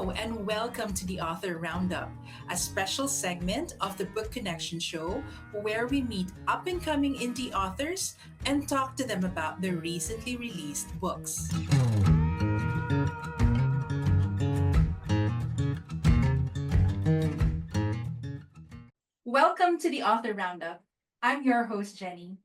Hello, and welcome to the Author Roundup, a special segment of the Book Connection Show where we meet up and coming indie authors and talk to them about their recently released books. Welcome to the Author Roundup. I'm your host, Jenny.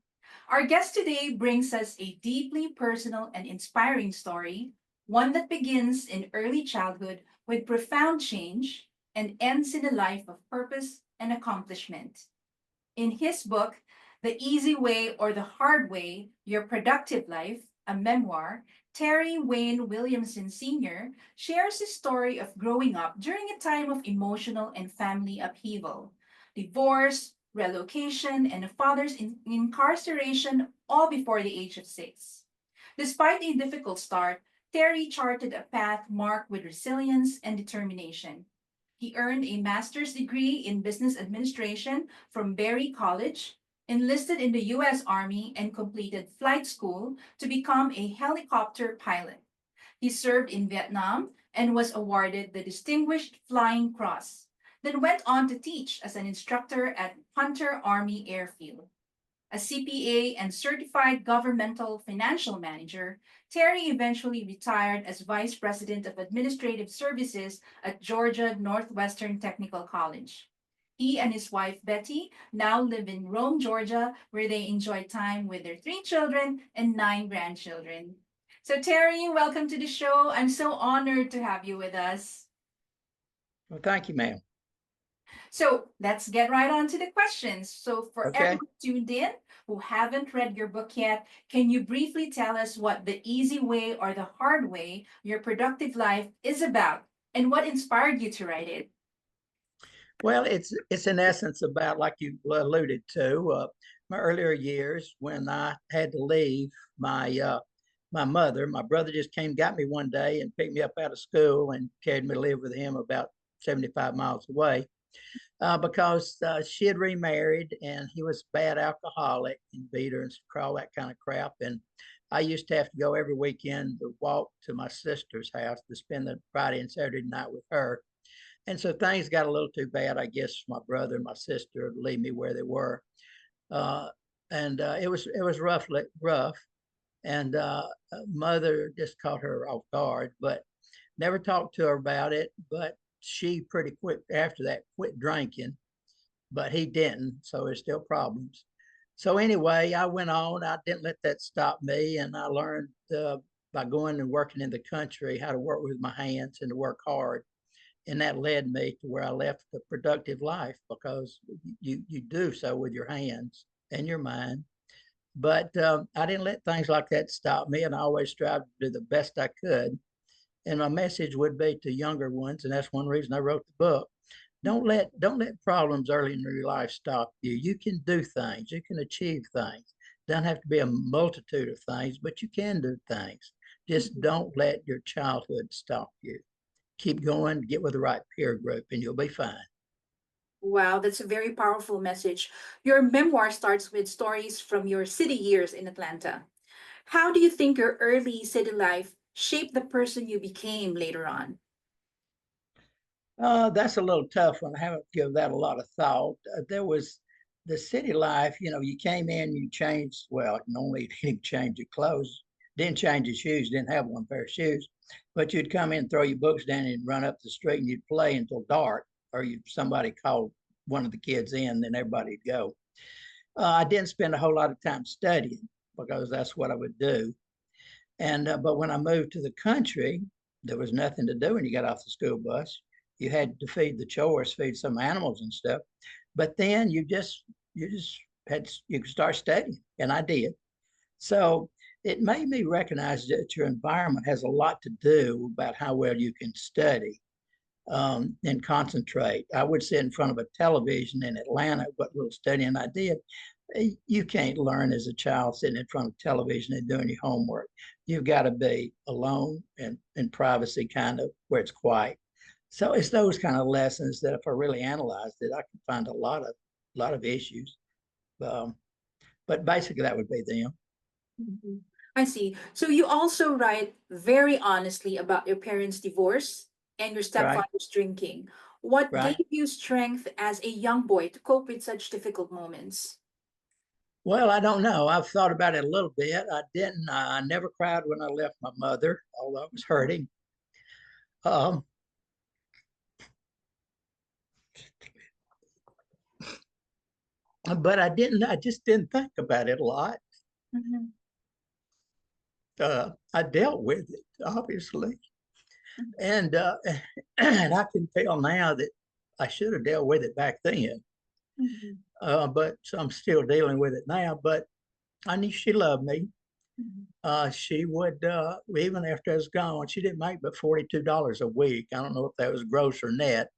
Our guest today brings us a deeply personal and inspiring story, one that begins in early childhood with profound change and ends in a life of purpose and accomplishment. In his book, The Easy Way or the Hard Way Your Productive Life, a memoir, Terry Wayne Williamson Sr. shares his story of growing up during a time of emotional and family upheaval, divorce, relocation, and a father's incarceration, all before the age of 6. Despite a difficult start, Terry charted a path marked with resilience and determination. He earned a master's degree in business administration from Berry College, enlisted in the U.S. Army, and completed flight school to become a helicopter pilot. He served in Vietnam and was awarded the Distinguished Flying Cross, then went on to teach as an instructor at Hunter Army Airfield. A CPA and certified governmental financial manager, Terry eventually retired as Vice President of Administrative Services at Georgia Northwestern Technical College. He and his wife Betty now live in Rome, Georgia, where they enjoy time with their 3 children and 9 grandchildren. So, Terry, welcome to the show. I'm so honored to have you with us. Well, thank you, ma'am. So let's get right on to the questions. So for Okay. everyone tuned in who haven't read your book yet, can you briefly tell us what The Easy Way or the Hard Way, Your Productive Life is about and what inspired you to write it? Well, it's in essence about, like you alluded to, my earlier years when I had to leave my mother. My brother just came, got me one day, and picked me up out of school and carried me to live with him about 75 miles away. Because she had remarried and he was a bad alcoholic and beat her and all that kind of crap. And I used to have to go every weekend to walk to my sister's house to spend the Friday and Saturday night with her. And so things got a little too bad, I guess, for my brother and my sister to leave me where they were. Uh, and it was rough. And mother just caught her off guard, but never talked to her about it. But she pretty quick after that quit drinking, but he didn't. So there's still problems. So anyway, I went on. I didn't let that stop me, and I learned by going and working in the country how to work with my hands and to work hard. And that led me to where I left the productive life because you do so with your hands and your mind. But I didn't let things like that stop me, and I always strived to do the best I could. And my message would be to younger ones, and that's one reason I wrote the book. Don't let problems early in your life stop you. You can do things, you can achieve things. Doesn't have to be a multitude of things, but you can do things. Just don't let your childhood stop you. Keep going, get with the right peer group, and you'll be fine. Wow, that's a very powerful message. Your memoir starts with stories from your city years in Atlanta. How do you think your early city life shaped the person you became later on? That's a little tough one. I haven't given that a lot of thought. There was the city life, you came in, you changed, well, normally you didn't change your clothes, didn't change your shoes, didn't have one pair of shoes, but you'd come in, throw your books down, and run up the street and you'd play until dark, or somebody called one of the kids in, then everybody'd go. I didn't spend a whole lot of time studying because that's what I would do. And but when I moved to the country, there was nothing to do when you got off the school bus. You had to feed the chores, feed some animals and stuff. But then you just had you could start studying, and I did. So it made me recognize that your environment has a lot to do about how well you can study and concentrate. I would sit in front of a television in Atlanta, what little studying I did. You can't learn as a child sitting in front of television and doing your homework. You've got to be alone and in privacy, kind of where it's quiet. So it's those kind of lessons that, if I really analyzed it, I can find a lot of issues. Um, but basically, that would be them. Mhm. I see. So you also write very honestly about your parents' divorce and your right, stepfather's drinking. What right. gave you strength as a young boy to cope with such difficult moments? Well, I don't know. I've thought about it a little bit. I didn't. I never cried when I left my mother, although I was hurting. Um, but I didn't. I just didn't think about it a lot. Mhm, I dealt with it, obviously, mhm, and and I can tell now that I should have dealt with it back then. mhm, But so I'm still dealing with it now. But I knew she loved me. mhm. She would, even after I was gone, she didn't make but $42 a week. I don't know if that was gross or net,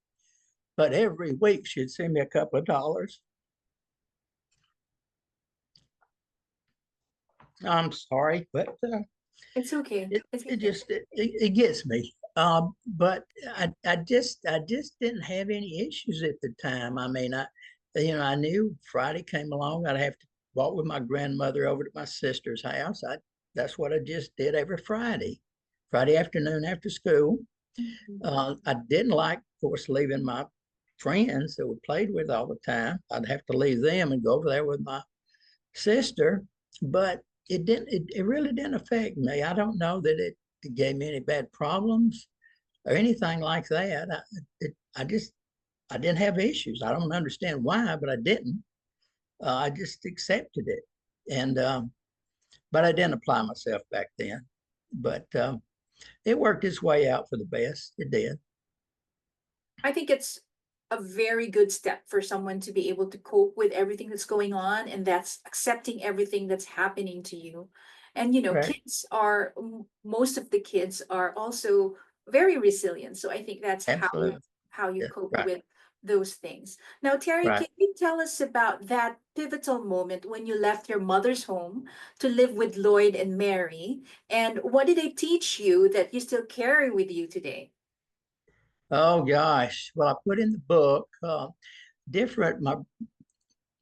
but every week she'd send me a couple of dollars. I'm sorry, but It's okay. it, It's it okay. just, it gets me. But I just didn't have any issues at the time. I mean, I knew Friday came along, I'd have to walk with my grandmother over to my sister's house. That's what I just did every Friday afternoon after school. Mhm. I didn't like, of course, leaving my friends that we played with all the time. I'd have to leave them and go over there with my sister, but it really didn't affect me. I don't know that it gave me any bad problems or anything like that. I didn't have issues. I don't understand why, but I didn't. I just accepted it, and but I didn't apply myself back then. But it worked its way out for the best. It did. I think it's a very good step for someone to be able to cope with everything that's going on, and that's accepting everything that's happening to you. And Correct. kids are most of the kids are also very resilient. So I think that's Absolutely. how you Yeah. cope Right. with those things. Now, Terry, Right. can you tell us about that pivotal moment when you left your mother's home to live with Lloyd and Mary? And what did they teach you that you still carry with you today? Oh gosh. Well, I put in the book different.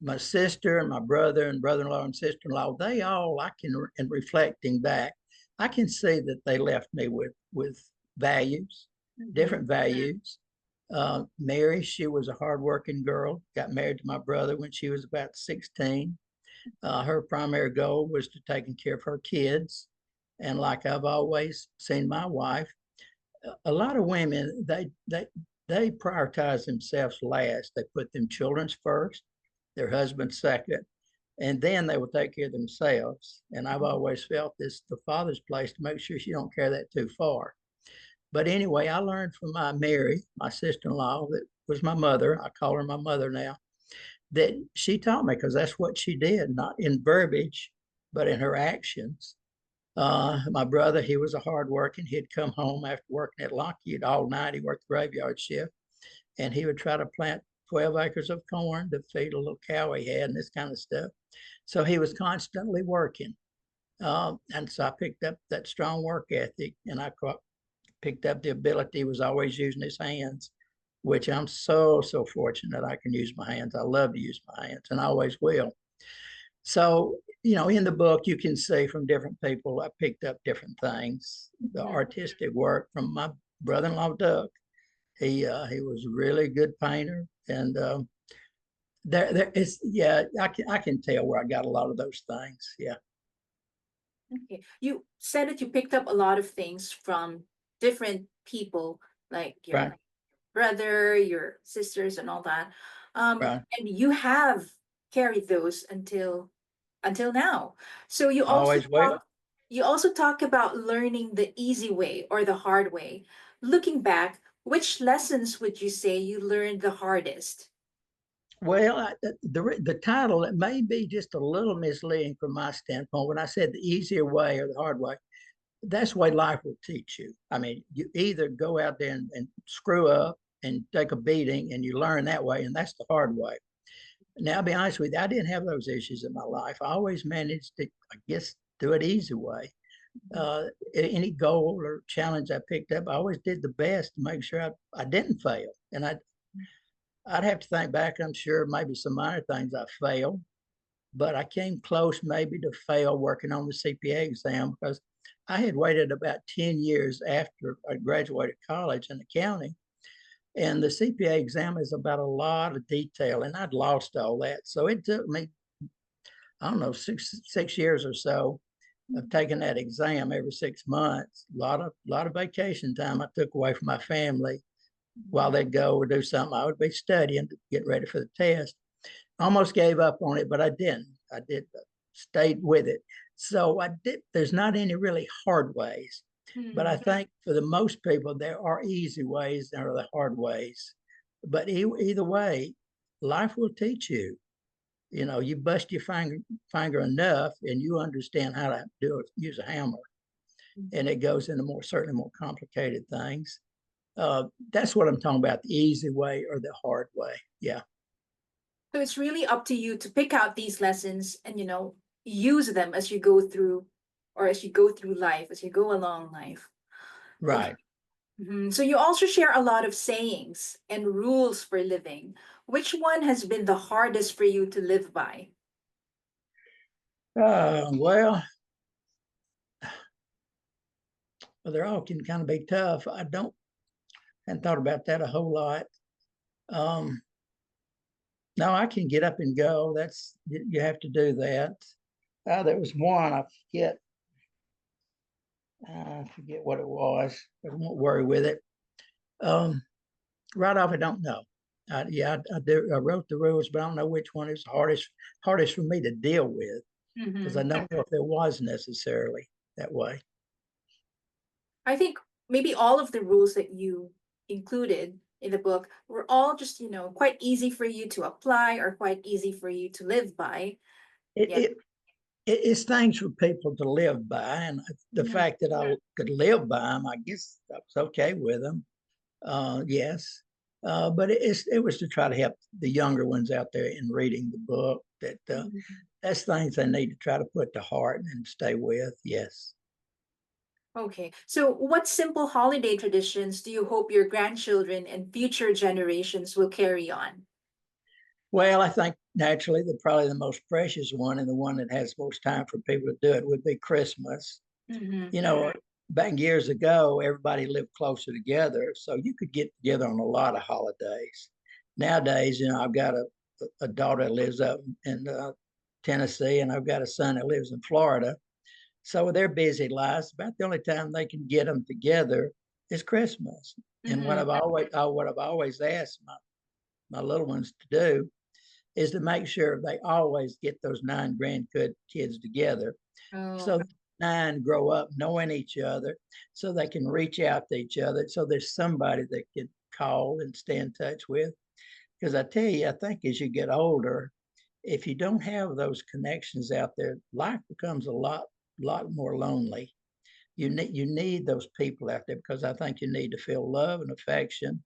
My sister and my brother and brother-in-law and sister-in-law. They all I can, in reflecting back, I can see that they left me with values, Mhm. different values. Mary, she was a hardworking girl. Got married to my brother when she was about 16. Her primary goal was to taking care of her kids, and like I've always seen my wife, a lot of women they prioritize themselves last. They put them children's first, their husband second, and then they will take care of themselves. And I've always felt this the father's place to make sure she don't carry that too far. But anyway, I learned from my Mary, my sister-in-law, that was my mother. I call her my mother now. That she taught me because that's what she did, not in verbiage, but in her actions. My brother, he was a hard working. He'd come home after working at Lockheed all night. He worked the graveyard shift, and he would try to plant 12 acres of corn to feed a little cow he had and this kind of stuff. So he was constantly working. And so I picked up that strong work ethic, and I picked up the ability. He was always using his hands, which I'm so fortunate I can use my hands. I love to use my hands, and I always will. So, in the book, you can see from different people, I picked up different things. The Mhm. artistic work from my brother-in-law, Doug. He was a really good painter. And there is, yeah, I can tell where I got a lot of those things. Yeah, Okay. You said that you picked up a lot of things from different people, like right, your brother, your sisters, and all that. right. And you have carried those until now. So Always will. you also talk about learning the easy way or the hard way. Looking back, which lessons would you say you learned the hardest? Well, the title, it may be just a little misleading from my standpoint. When I said the easier way or the hard way, that's the way life will teach you. I mean, you either go out there and screw up and take a beating and you learn that way, and that's the hard way. Now, I'll be honest with you, I didn't have those issues in my life. I always managed to, I guess, do it easy way. Uh, any goal or challenge I picked up, I always did the best to make sure I didn't fail. And I'd have to think back, I'm sure maybe some minor things I failed, but I came close maybe to fail working on the CPA exam because I had waited about 10 years after I graduated college in accounting. And the CPA exam is about a lot of detail, and I'd lost all that. So it took me, I don't know, six years or so of taking that exam every 6 months. A lot of vacation time I took away from my family while they'd go or do something. I would be studying to get ready for the test. Almost gave up on it, but I didn't. I did stayed with it. So I did. There's not any really hard ways, but I think for the most people there are easy ways and there are the hard ways. But either way, life will teach you. You know, you bust your finger enough, and you understand how to use a hammer, and it goes into certainly more complicated things. That's what I'm talking about: the easy way or the hard way. Yeah. So it's really up to you to pick out these lessons and, use them as you go through, or as you go through life, as you go along life. Okay. Right. So you also share a lot of sayings and rules for living. Which one has been the hardest for you to live by? Well, they're all can kind of be tough. Hadn't thought about that a whole lot. Um, no, I can get up and go. You have to do that. There was one I forget what it was. I won't worry with it. Um, right off, I don't know. Yeah, I do. I wrote the rules, but I don't know which one is hardest for me to deal with because I don't know if there was necessarily that way. I think maybe all of the rules that you included in the book were all just, quite easy for you to apply or quite easy for you to live by. It, Yeah. it it's things for people to live by, and the fact that I could live by them, I guess I was okay with them. Yes, but it was to try to help the younger ones out there in reading the book. That's things they need to try to put to heart and stay with. Yes. Okay. So what simple holiday traditions do you hope your grandchildren and future generations will carry on? Well, I think naturally probably the most precious one and the one that has most time for people to do it would be Christmas. Mm-hmm. You know, back years ago, everybody lived closer together, so you could get together on a lot of holidays. Nowadays, I've got a daughter that lives up in Tennessee, and I've got a son that lives in Florida. So with their busy lives, about the only time they can get them together is Christmas. And what I've always asked my little ones to do is to make sure they always get those 9 grandkids together. Oh, So 9 grow up knowing each other so they can reach out to each other. So there's somebody they can call and stay in touch with. Because I tell you, I think as you get older, if you don't have those connections out there, life becomes a lot more lonely. You need those people out there because I think you need to feel love and affection,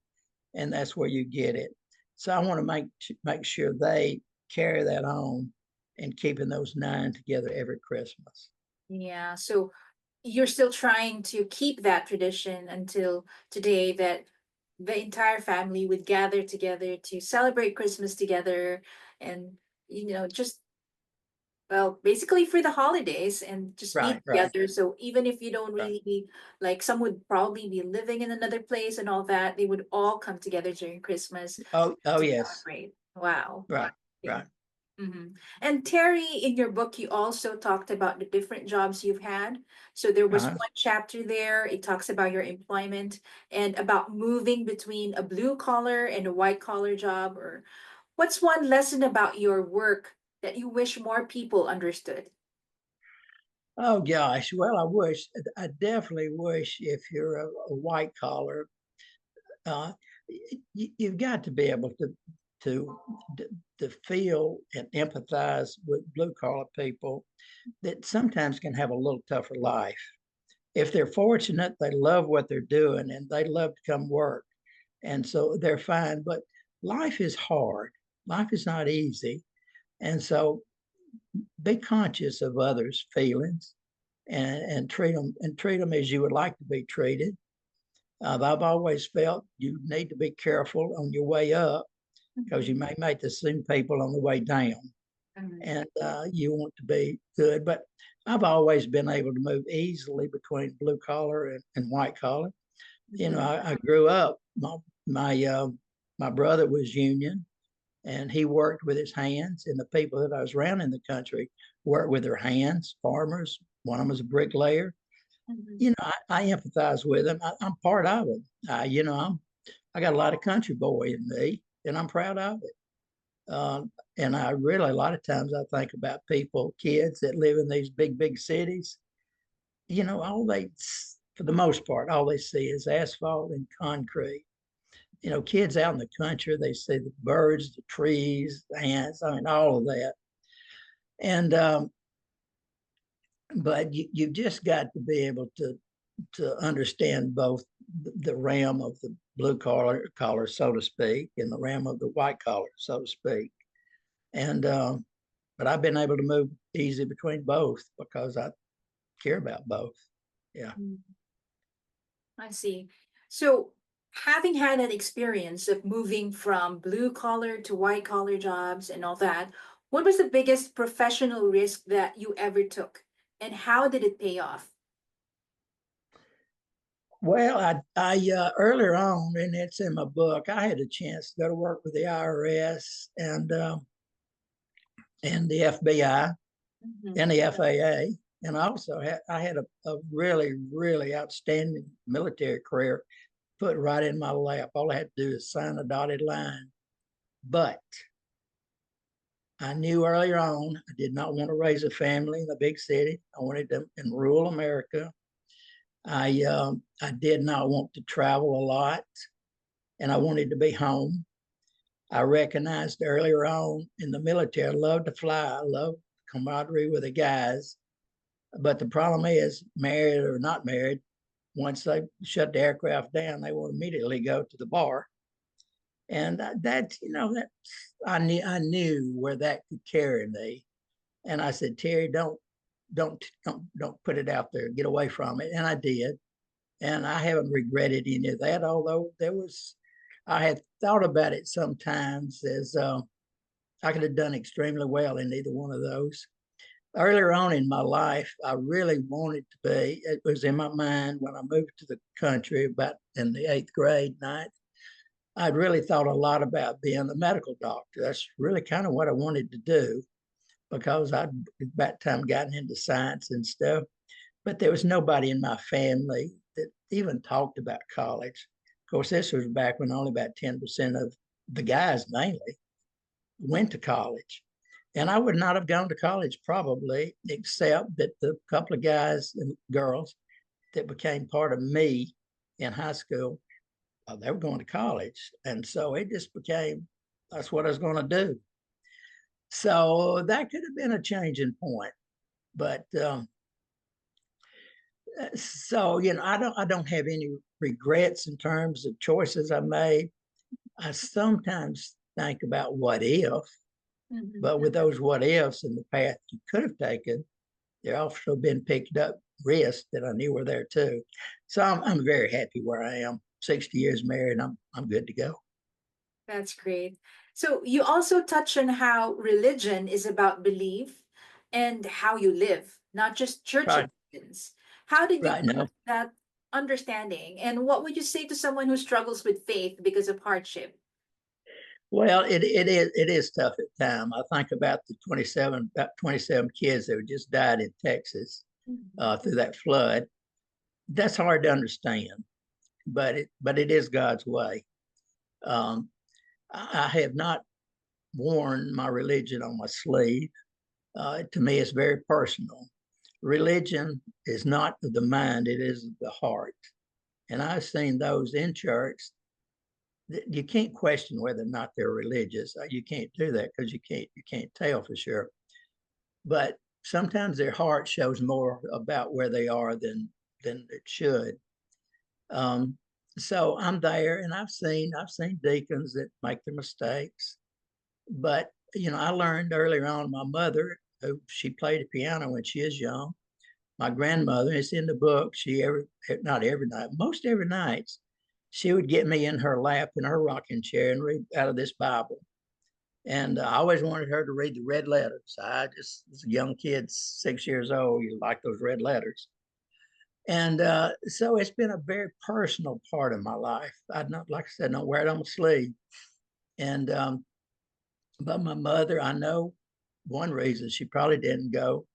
and that's where you get it. So I want to make sure they carry that on and keeping those 9 together every Christmas. yeah. So you're still trying to keep that tradition until today that the entire family would gather together to celebrate Christmas together and, just, well, basically for the holidays and just be Right, right. together. So even if you don't Right. really, like, some would probably be living in another place and all that, they would all come together during Christmas Oh, to yes. celebrate. Wow. Right, Okay. right. And Terry, in your book, you also talked about the different jobs you've had. So there was Uh-huh. one chapter there, it talks about your employment and about moving between a blue collar and a white collar job. Or what's one lesson about your work that you wish more people understood? Oh gosh. Well, I definitely wish if you're a white collar, uh, you've got to be able to to feel and empathize with blue collar people that sometimes can have a little tougher life. If they're fortunate, they love what they're doing and they love to come work, and so they're fine. But life is hard. Life is not easy, and so be conscious of others' feelings and treat them as you would like to be treated. I've always felt you need to be careful on your way up because you may meet the same people on the way down. and you want to be good. But I've always been able to move easily between blue collar and white collar. You know, I grew up. My brother was union, and he worked with his hands. And the people that I was around in the country worked with their hands. Farmers. One of them was a bricklayer. You know, I empathize with them. I'm part of it. You know, I got a lot of country boy in me, and I'm proud of it. And I really, a lot of times, I think about people, kids that live in these big cities. You know, for the most part, all they see is asphalt and concrete. You know, kids out in the country, they see the birds, the trees, the ants, I mean, all of that. And, but you just got to be able to understand both the realm of the blue collar, so to speak, and the realm of the white collar, so to speak. And, but I've been able to move easy between both because I care about both. Yeah. I see. So, having had that experience of moving from blue collar to white collar jobs and all that, what was the biggest professional risk that you ever took, and how did it pay off? Well, I earlier on, and it's in my book, I had a chance to go to work with the IRS and the FBI and the FAA, and I had a really outstanding military career put right in my lap. All I had to do is sign a dotted line. But I knew earlier on I did not want to raise a family in a big city. I wanted them in rural America. I did not want to travel a lot, and I wanted to be home. I recognized earlier on in the military, I loved to fly. I loved camaraderie with the guys. But the problem is, married or not married, once they shut the aircraft down, they will immediately go to the bar. And that I knew where that could carry me. And I said, Terry, don't put it out there. Get away from it. And I did. And I haven't regretted any of that, although I had thought about it sometimes as I could have done extremely well in either one of those. Earlier on in my life, I really wanted to be, it was in my mind when I moved to the country about in the 8th grade, ninth. I'd really thought a lot about being a medical doctor. That's really kind of what I wanted to do because I'd at that time gotten into science and stuff. But there was nobody in my family that even talked about college. Of course, this was back when only about 10% of the guys mainly went to college. And I would not have gone to college probably, except that the couple of guys and girls that became part of me in high school, they were going to college. And so it just became, that's what I was going to do. So that could have been a changing point. But so, you know, I don't have any regrets in terms of choices I made. I sometimes think about what if, but with those what ifs and the path you could have taken, there also been picked up risks that I knew were there too. So I'm very happy where I am. 60 years married, I'm good to go. That's great. So you also touch on how religion is about belief and how you live, not just church Right, attendance. How did you right come now. to that understanding? And what would you say to someone who struggles with faith because of hardship? Well, it is tough at time. I think about the 27 kids that just died in Texas through that flood. That's hard to understand, but it is God's way. Um, I have not worn my religion on my sleeve. To me, it's very personal. Religion is not of the mind; it is of the heart. And I've seen those in church. You can't question whether or not they're religious. You can't do that because you can't tell for sure. But sometimes their heart shows more about where they are than it should. Um, so I'm there, and I've seen deacons that make their mistakes. But you know, I learned earlier on. My mother, who she played the piano when she was young. My grandmother, it's in the book. She not every night, most every night, she would get me in her lap in her rocking chair and read out of this Bible. And I always wanted her to read the red letters. I just, as a young kid, 6 years old, you like those red letters. And so it's been a very personal part of my life. I don't, like I said, don't wear it on my sleeve. And but my mother, I know one reason she probably didn't go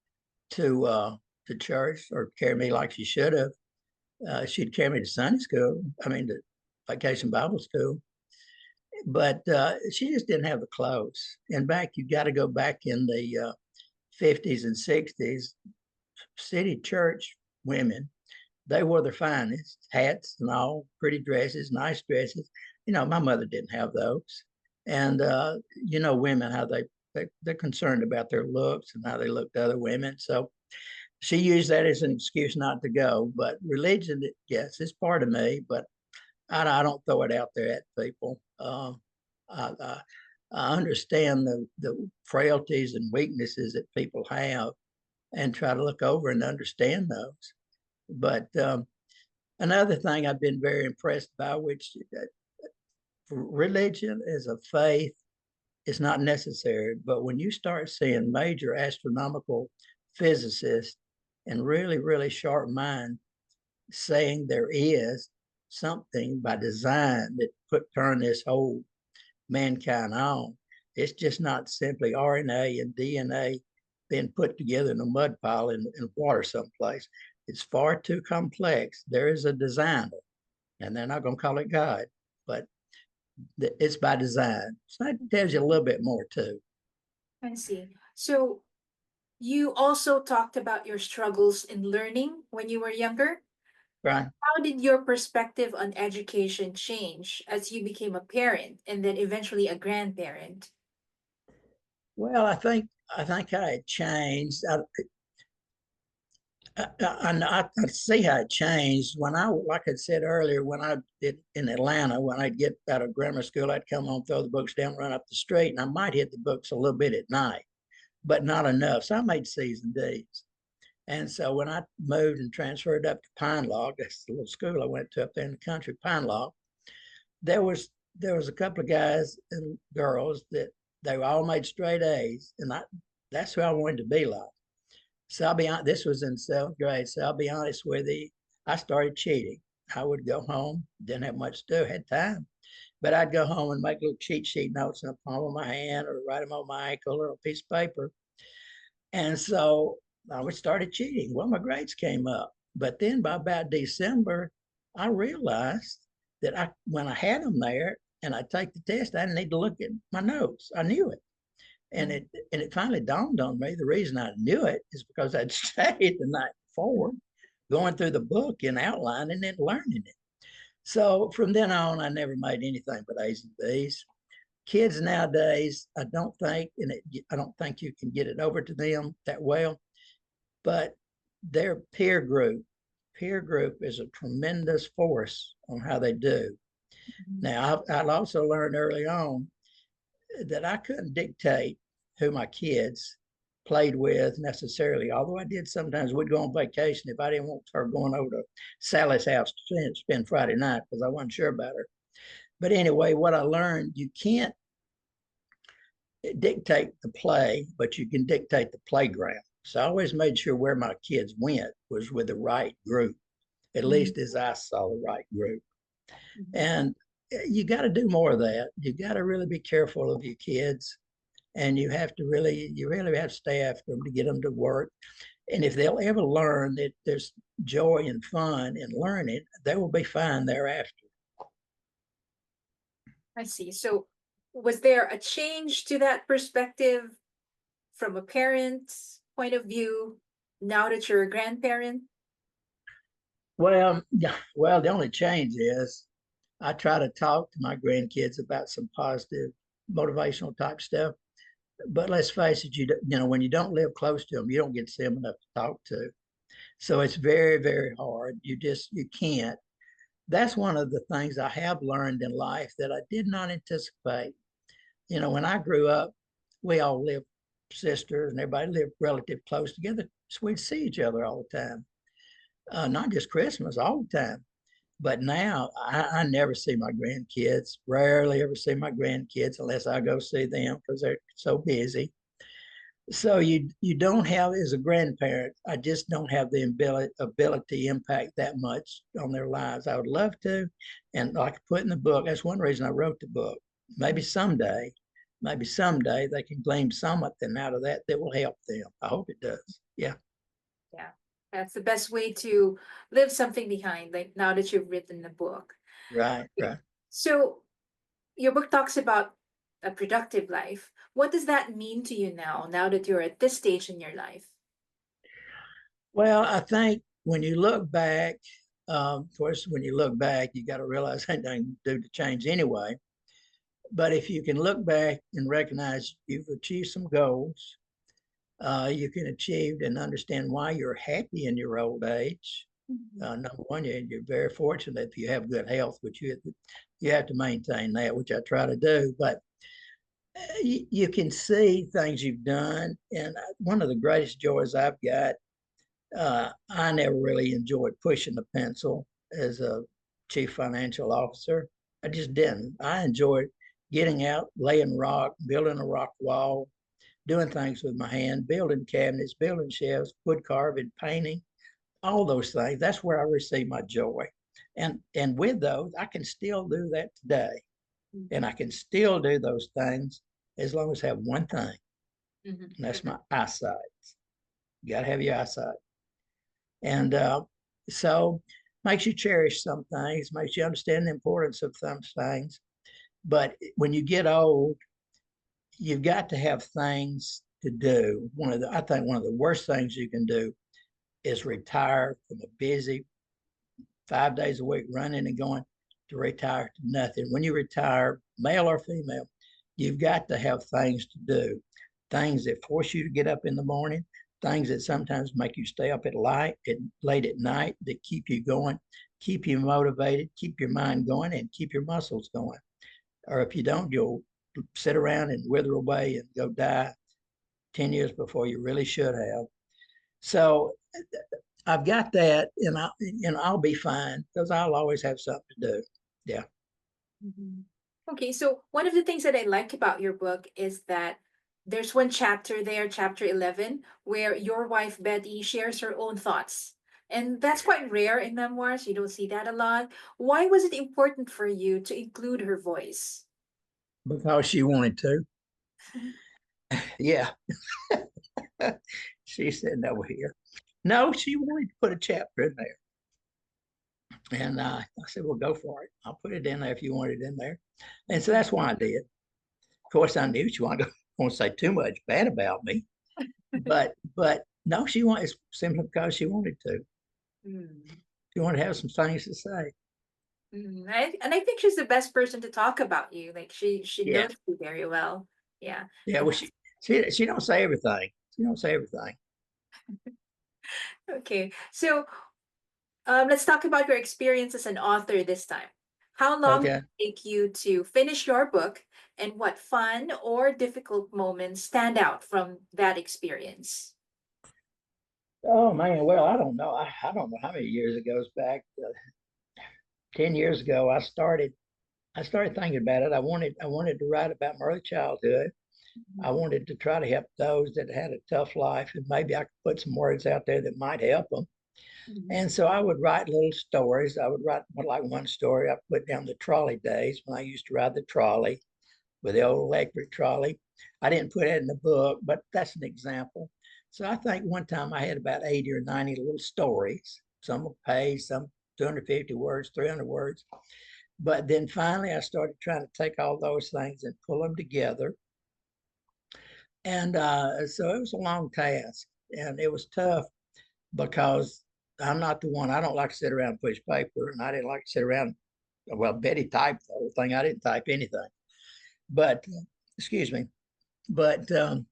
to church or carry me like she should have. She'd carry me to Sunday school. I mean, to vacation Bible school, but she just didn't have the clothes. In fact, you got to go back in the 50s and 60s. City church women, they wore their finest hats and all, pretty dresses, nice dresses. My mother didn't have those. And women, how they're concerned about their looks and how they look to other women. So she used that as an excuse not to go. But religion, yes, it's part of me, but I don't throw it out there at people. I, I, I understand the frailties and weaknesses that people have and try to look over and understand those. But another thing I've been very impressed by, which religion as a faith is not necessary, but when you start seeing major astronomical physicists and really, really sharp minds saying there is something by design that put turn this whole mankind on. It's just not simply RNA and DNA being put together in a mud pile in water someplace. It's far too complex. There is a designer, and they're not going to call it God, but it's by design. So that tells you a little bit more too. I see. So you also talked about your struggles in learning when you were younger. Right. How did your perspective on education change as you became a parent and then eventually a grandparent? Well, I think I had changed. I see how it changed when like I said earlier, when I did in Atlanta, when I'd get out of grammar school, I'd come home, throw the books down, run up the street, and I might hit the books a little bit at night, but not enough. So I made C's and D's. And so when I moved and transferred up to Pine Log, that's the little school I went to up there in the country, Pine Log, there was there was a couple of guys and girls that they all made straight A's, and that's who I wanted to be like. So I'll be honest, this was in seventh grade. So I'll be honest with you, I started cheating. I would go home, didn't have much to do, had time, but I'd go home and make little cheat sheet notes in the palm of my hand or write them on my ankle or a piece of paper. And so I started cheating. Well, my grades came up, but then by about December, I realized that when I had them there and I take the test, I didn't need to look at my notes. I knew it. And it finally dawned on me the reason I knew it is because I'd studied the night before, going through the book and outlining and learning it. So from then on, I never made anything but A's and B's. Kids nowadays, I don't think you can get it over to them that well, but their peer group is a tremendous force on how they do. Mhm. Now, I'd also learned early on that I couldn't dictate who my kids played with necessarily, although I did sometimes. We'd go on vacation if I didn't want her going over to Sally's house to spend Friday night because I wasn't sure about her. But anyway, what I learned, you can't dictate the play, but you can dictate the playground. So I always made sure where my kids went was with the right group, at Mhm. least as I saw the right group. Mhm. And you got to do more of that. You got to really be careful of your kids, and you really have to stay after them to get them to work. And if they'll ever learn that there's joy and fun in learning, they will be fine thereafter. I see. So was there a change to that perspective from a parent's point of view now that you're a grandparent? Well, yeah, well, the only change is I try to talk to my grandkids about some positive motivational type stuff. But let's face it, when you don't live close to them, you don't get to see them enough to talk to. So it's very, very hard. You can't. That's one of the things I have learned in life that I did not anticipate. When I grew up, we all lived sisters and everybody lived relative close together. So we'd see each other all the time, not just Christmas, all the time. But now I never see my grandkids, rarely ever see my grandkids unless I go see them because they're so busy. So you don't have, as a grandparent, I just don't have the ability to impact that much on their lives. I would love to, and like I put in the book, that's one reason I wrote the book. Maybe someday they can glean something out of that that will help them. I hope it does. Yeah. Yeah, that's the best way to leave something behind, like now that you've written the book. Right, Okay. right. So your book talks about a productive life. What does that mean to you now that you're at this stage in your life? Well, I think when you look back, of course, when you look back, you got to realize ain't nothing to do to change anyway. But if you can look back and recognize you've achieved some goals, you can achieve and understand why you're happy in your old age. Number one, you're very fortunate if you have good health, which you have to maintain that, which I try to do. But you can see things you've done, and one of the greatest joys I've got. I never really enjoyed pushing the pencil as a chief financial officer. I just didn't. I enjoyed getting out, laying rock, building a rock wall, doing things with my hand, building cabinets, building shelves, wood carving, painting, all those things. That's where I receive my joy. And with those, I can still do that today. And I can still do those things as long as I have one thing, Mm-hmm. and that's my eyesight. You got to have your eyesight. And so makes you cherish some things, makes you understand the importance of some things. But when you get old, you've got to have things to do. I think one of the worst things you can do is retire from a busy 5 days a week running and going to retire to nothing. When you retire, male or female, you've got to have things to do, things that force you to get up in the morning, things that sometimes make you stay up late at night, that keep you going, keep you motivated, keep your mind going, and keep your muscles going. Or if you don't, you'll sit around and wither away and go die 10 years before you really should have. So I've got that, and I'll be fine because I'll always have something to do. Yeah. Mhm. Okay, so one of the things that I like about your book is that there's one chapter there, chapter 11, where your wife Betty shares her own thoughts. And that's quite rare in memoirs. You don't see that a lot. Why was it important for you to include her voice? Because she wanted to. Yeah. She's sitting over here. No, she wanted to put a chapter in there. And I said, well, go for it. I'll put it in there if you want it in there. And so that's why I did. Of course, I knew she wasn't going to say too much bad about me. But no, she wanted, simply because she wanted to. Mm. She wanted to have some things to say. And I think she's the best person to talk about you. Like she Yeah. knows you very well. Yeah. Yeah. Well, she don't say everything. She don't say everything. Okay. So let's talk about your experience as an author this time. How long did Okay. it take you to finish your book, and what fun or difficult moments stand out from that experience? Oh man. Well, I don't know. I don't know how many years it goes back. 10 years ago, I started thinking about it. I wanted to write about my early childhood. I wanted to try to help those that had a tough life, and maybe I could put some words out there that might help them. Mhm. And so I would write little stories. I would write like one story. I put down the trolley days when I used to ride the trolley with the old electric trolley. I didn't put it in the book, but that's an example. So I think one time I had about 80 or 90 little stories, some a page, some 250 words, 300 words. But then finally, I started trying to take all those things and pull them together. And so it was a long task, and it was tough because I'm not the one. I don't like to sit around and push paper, and I didn't like to sit around. Well, Betty typed the whole thing. I didn't type anything. But excuse me. But the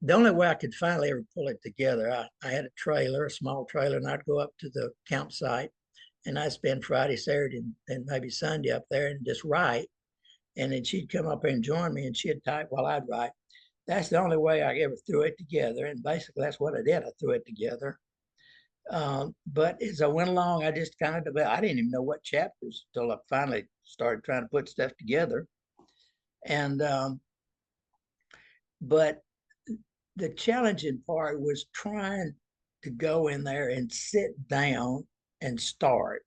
only way I could finally ever pull it together, I had a trailer, a small trailer, and I'd go up to the campsite, and I'd spend Friday, Saturday, and maybe Sunday up there and just write. And then she'd come up and join me, and she'd type while I'd write. That's the only way I ever threw it together. And basically, that's what I did. I threw it together. But as I went along, I just kind of developed, I didn't even know what chapters until I finally started trying to put stuff together. And, but the challenging part was trying to go in there and sit down and start.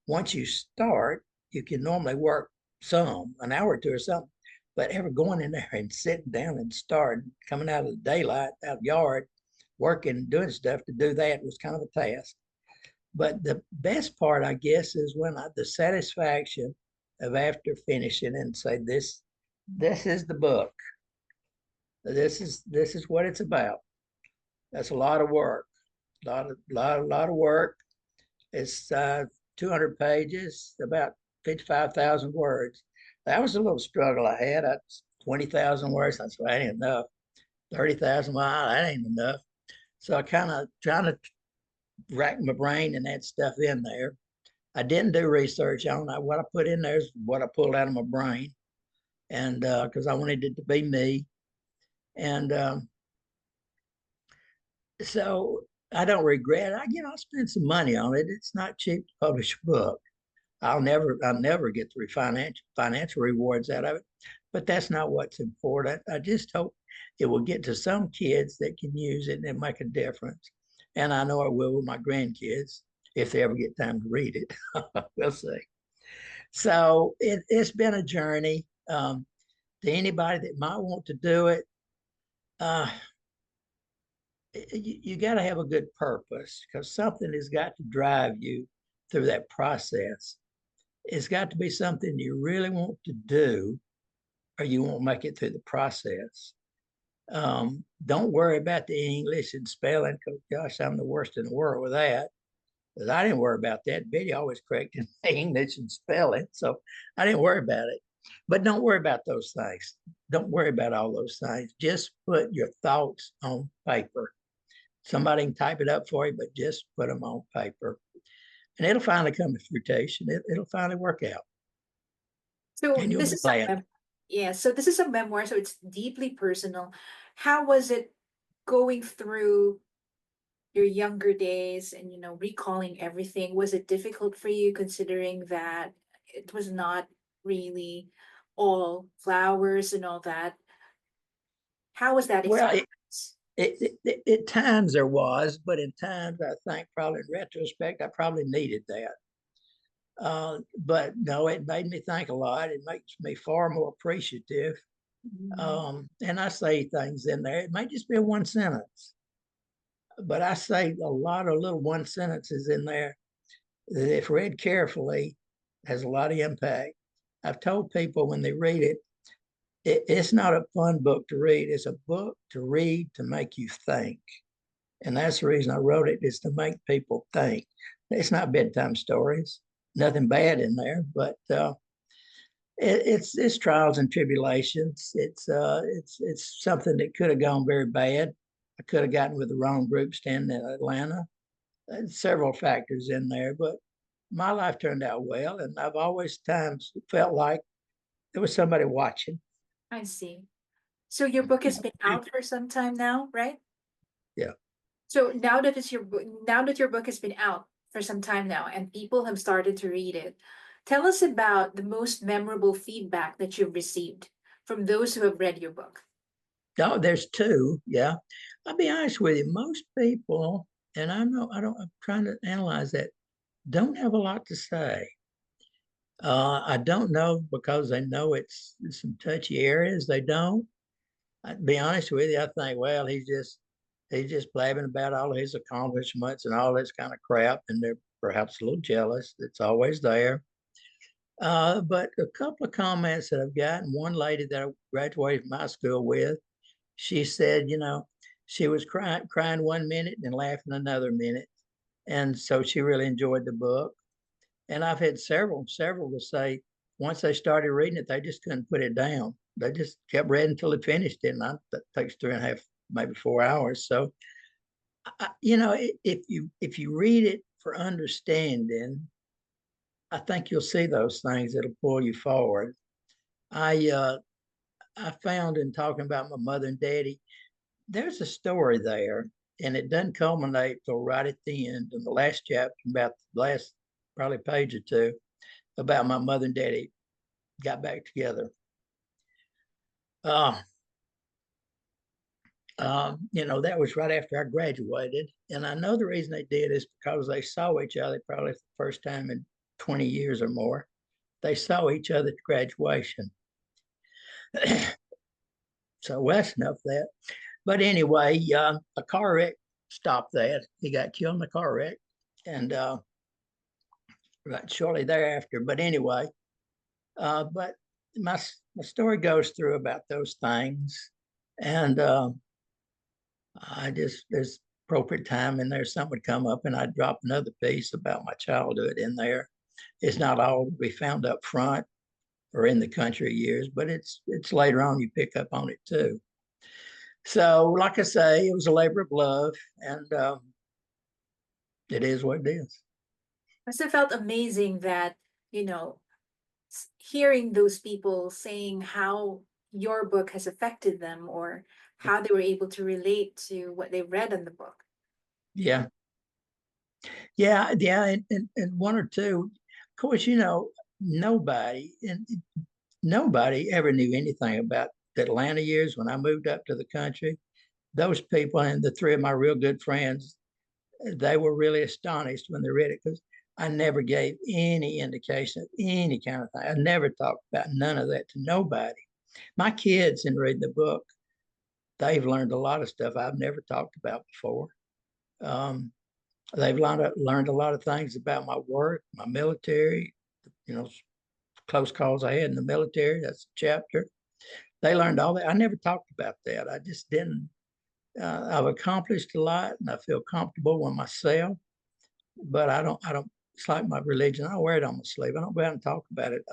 Once you start, you can normally work an hour or two or something, but ever going in there and sitting down and starting, coming out of the daylight, out of the yard, working, doing stuff to do that was kind of a task. But the best part, I guess, is when the satisfaction of after finishing and say, this is the book. This is what it's about. That's a lot of work, lot of work. It's 200 pages, about 55,000 words. That was a little struggle I had. 20,000 words. That's that ain't enough. 30,000 miles. That ain't enough. So I kind of trying to rack my brain and add stuff in there. I didn't do research on it. What I put in there is what I pulled out of my brain, and because I wanted it to be me, and so I don't regret. I spent some money on it. It's not cheap to publish a book. I'll never get the financial rewards out of it, but that's not what's important. I just hope it will get to some kids that can use it and make a difference. And I know it will with my grandkids if they ever get time to read it. We'll see. So it's been a journey. To anybody that might want to do it, uh, you got to have a good purpose because something has got to drive you through that process. It's got to be something you really want to do, or you won't make it through the process. Don't worry about the English and spelling because, gosh, I'm the worst in the world with that. Because I didn't worry about that. Betty always corrected English and spelling, so I didn't worry about it. But don't worry about those things. Don't worry about all those things. Just put your thoughts on paper. Somebody can type it up for you, but just put them on paper. And it'll finally come to fruition. It'll finally work out. So And you'll this be is glad. yeah, so this is a memoir, so it's deeply personal. How was it going through your younger days and recalling everything? Was it difficult for you considering that it was not really all flowers and all that? How was that Well, experience? at times there was, but in times I think probably in retrospect, I probably needed that. But no, it made me think a lot. It makes me far more appreciative. Mhm. And I say things in there. It might just be a one sentence, but I say a lot of little one sentences in there that, if read carefully, has a lot of impact. I've told people when they read it, it's not a fun book to read. It's a book to read to make you think. And that's the reason I wrote it, is to make people think. It's not bedtime stories, nothing bad in there, but it's trials and tribulations. It's something that could have gone very bad. I could have gotten with the wrong group standing in Atlanta. There's several factors in there, but my life turned out well, and I've always times felt like there was somebody watching. I see. So your book has been out for some time now, right? Yeah. So now that your book has been out for some time now and people have started to read it, tell us about the most memorable feedback that you've received from those who have read your book. Oh, there's two. Yeah. I'll be honest with you. Most people, and I know I'm trying to analyze that, don't have a lot to say. I don't know because they know it's some touchy areas. They don't. I'd be honest with you. I think, well, he's just blabbing about all his accomplishments and all this kind of crap, and they're perhaps a little jealous. It's always there. But a couple of comments that I've gotten. One lady that I graduated from high school with, she said, she was crying 1 minute and laughing another minute, and so she really enjoyed the book. And I've had several to say once they started reading it, they just couldn't put it down. They just kept reading until they finished it, and that takes 3.5, maybe 4 hours. So, if you read it for understanding, I think you'll see those things that'll pull you forward. I found in talking about my mother and daddy, there's a story there. and it doesn't culminate till right at the end in the last chapter, about the last probably page or two, about my mother and daddy got back together. That was right after I graduated. And I know the reason they did is because they saw each other probably for the first time in 20 years or more. They saw each other at graduation. So that's enough of that. But anyway, a car wreck stopped that. He got killed in a car wreck. And right shortly thereafter. But anyway, but my story goes through about those things. And there's appropriate time in there, something would come up and I'd drop another piece about my childhood in there. It's not all to be found up front or in the country years, but it's later on you pick up on it too. So, like I say, it was a labor of love, and it is what it is. Must have felt amazing that, you know, hearing those people saying how your book has affected them or how they were able to relate to what they read in the book. Yeah. And one or two, of course, nobody ever knew anything about the Atlanta years when I moved up to the country. Those people and the three of my real good friends, they were really astonished when they read it because I never gave any indication of any kind of thing. I never talked about none of that to nobody. My kids, in reading the book, they've learned a lot of stuff I've never talked about before. They've learned a lot of things about my work, my military, close calls I had in the military. That's a chapter. They learned all that. I never talked about that. I just didn't. I've accomplished a lot, and I feel comfortable with myself. But I don't. It's like my religion. I don't wear it on my sleeve. I don't go out and talk about it.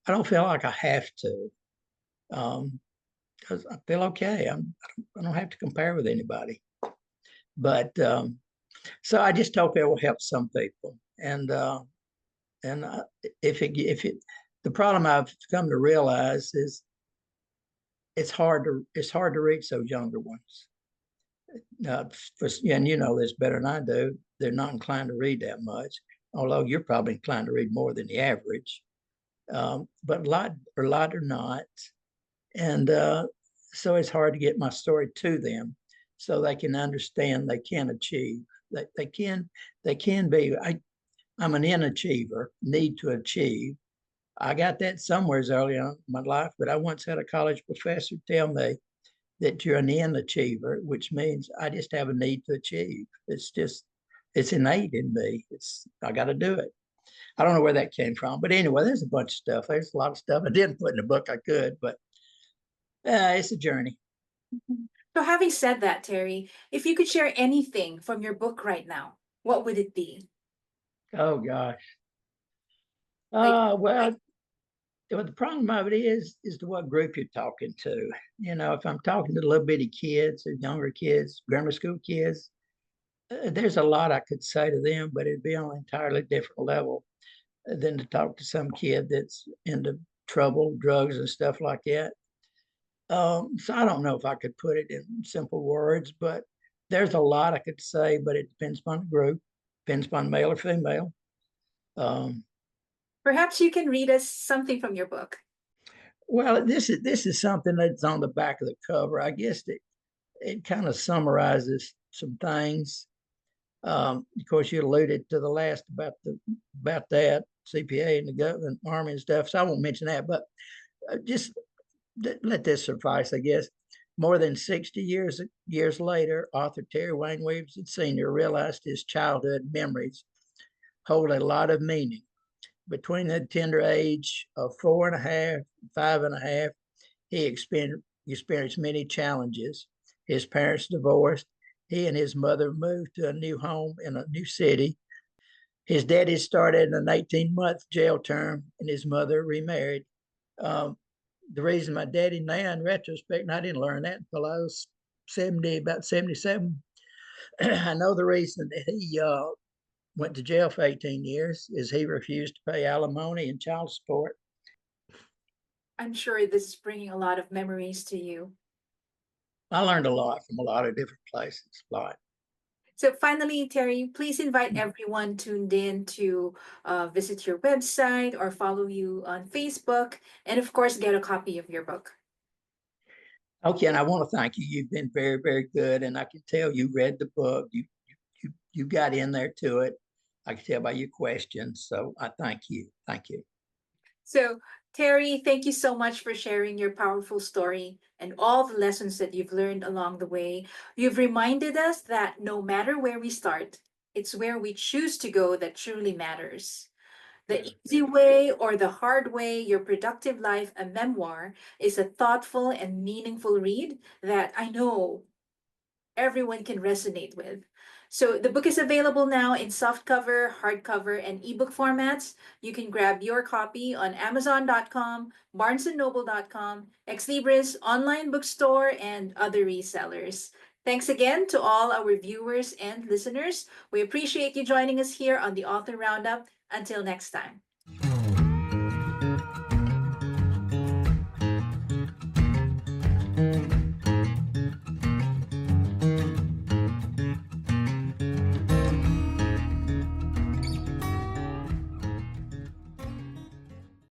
I don't feel like I have to, because I feel okay. I don't have to compare with anybody. But so I just hope it will help some people. And the problem I've come to realize is it's hard to reach those younger ones. And you know this better than I do. They're not inclined to read that much, although you're probably inclined to read more than the average. But a lot are not, and so it's hard to get my story to them so they can understand they can achieve. They can be. I'm an inachiever, need to achieve. I got that somewhere early on in my life, but I once had a college professor tell me that you're an inachiever, which means I just have a need to achieve. It's innate in me. I got to do it. I don't know where that came from, but anyway, there's a bunch of stuff. There's a lot of stuff I didn't put in the book. I could, but it's a journey. So, having said that, Terry, if you could share anything from your book right now, what would it be? Oh gosh. Like, Well, the problem of it is to what group you're talking to. If I'm talking to little bitty kids or younger kids, grammar school kids, there's a lot I could say to them, but it'd be on an entirely different level than to talk to some kid that's into trouble, drugs, and stuff like that. So I don't know if I could put it in simple words, but there's a lot I could say, but it depends upon the group, depends upon male or female. perhaps you can read us something from your book. Well, this is something that's on the back of the cover. I guess it kind of summarizes some things. Of course, you alluded to the last about that CPA and the government, Army and stuff. So I won't mention that, but just let this suffice, I guess. More than 60 years later, author Terry Wayne Williamson Sr. realized his childhood memories hold a lot of meaning. Between the tender age of 4.5, 5.5, he experienced many challenges. His parents divorced. He and his mother moved to a new home in a new city. His daddy started an 18-month jail term, and his mother remarried. The reason my daddy now, in retrospect, and I didn't learn that until I was about 77. I know the reason that he went to jail for 18 years is he refused to pay alimony and child support. I'm sure this is bringing a lot of memories to you. I learned a lot from a lot of different places, a lot. So finally, Terry, please invite everyone tuned in to visit your website or follow you on Facebook, and of course, get a copy of your book. Okay, and I want to thank you. You've been very, very good, and I can tell you read the book. You got in there to it. I can tell by your questions. So I thank you. Thank you. So, Terry, thank you so much for sharing your powerful story and all the lessons that you've learned along the way. You've reminded us that no matter where we start, it's where we choose to go that truly matters. The Easy Way or the Hard Way, Your Productive Life, a memoir, is a thoughtful and meaningful read that I know everyone can resonate with. So the book is available now in softcover, hardcover, and ebook formats. You can grab your copy on Amazon.com, BarnesandNoble.com, Exlibris, online bookstore, and other resellers. Thanks again to all our viewers and listeners. We appreciate you joining us here on the Author Roundup. Until next time.